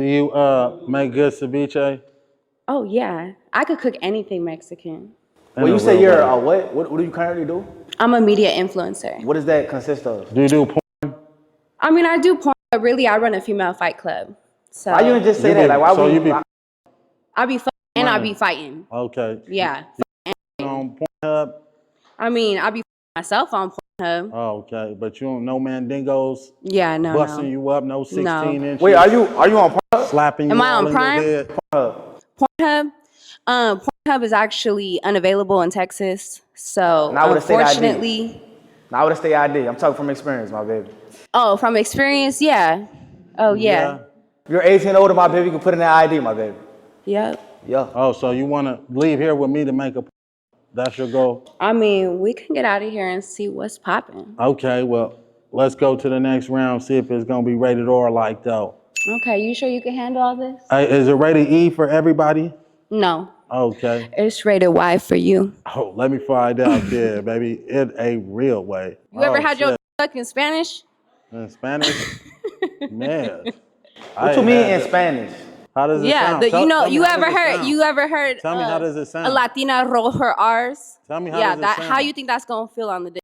Do you make good ceviche? Oh yeah, I could cook anything Mexican. Well, you say you're a what? What do you currently do? I'm a media influencer. What does that consist of? Do you do porn? I mean, I do porn, but really, I run a female fight club. So Why you didn't just say that? Like, why so would you be? I be fucking and I be fighting. Okay. Yeah. On Pornhub? I mean, I be myself on Pornhub. Oh, okay, but you don't know mandingos Yeah, no, busting no. you up, no 16 inches. Wait, are you on Pornhub? Slapping you Am I all on in Prime? your head? Pornhub? Pornhub is actually unavailable in Texas. So Not with a state ID. unfortunately. Not with a state ID. I'm talking from experience, my baby. Oh, from experience, yeah. Oh yeah. If you're 18 and older, my baby, you can put in that ID, my baby. Yep. Yeah. Oh, so you want to leave here with me to make a? That's your goal? I mean, we can get out of here and see what's popping. Okay, well, let's go to the next round, see if it's going to be rated R like though. Okay, you sure you can handle all this? Is it rated E for everybody? No. Okay. It's rated Y for you. Oh, let me find out, yeah, baby, in a real way. You ever had your fuck in Spanish? In Spanish? Man. What you mean in Spanish? How does it sound? You ever heard Tell me how does it sound? a Latina roll her R's? Tell me how does it sound? How you think that's gonna feel on the dick?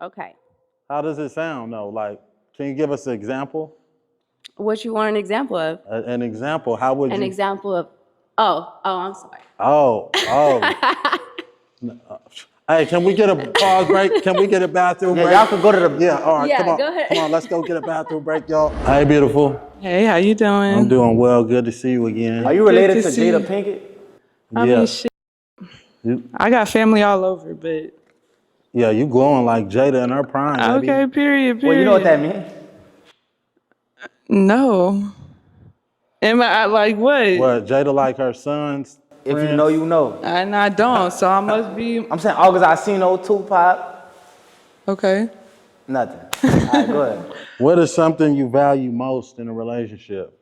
Okay. How does it sound though? Like, can you give us an example? What you want an example of? An example. How would you? An example of, I'm sorry. Oh. Hey, can we get a pause break? Can we get a bathroom break? Y'all can go to the... Yeah, all right, come on. Go ahead. Come on, let's go get a bathroom break, y'all. Hey, beautiful. Hey, how you doing? I'm doing well. Good to see you again. Are you related to see Jada you. Pinkett? I mean, shit. I got family all over, but... Yeah, you glowing like Jada in her prime, baby. Okay, period. Well, you know what that means? No. Am I like what? What, Jada like her sons? If you know, you know. And I don't, so I must be... I'm saying August Alsino, Tupac. Okay. Nothing. All right, go ahead. What is something you value most in a relationship?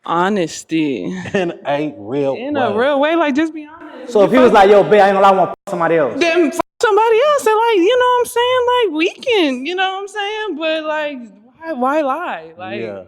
Honesty. In a real way. In a real way, like just be honest. So if he was like, yo, babe, I ain't gonna lie, I want to fuck somebody else. Then fuck somebody else and like, you know what I'm saying? Like we can, you know what I'm saying? But like, why lie? Like, Yeah.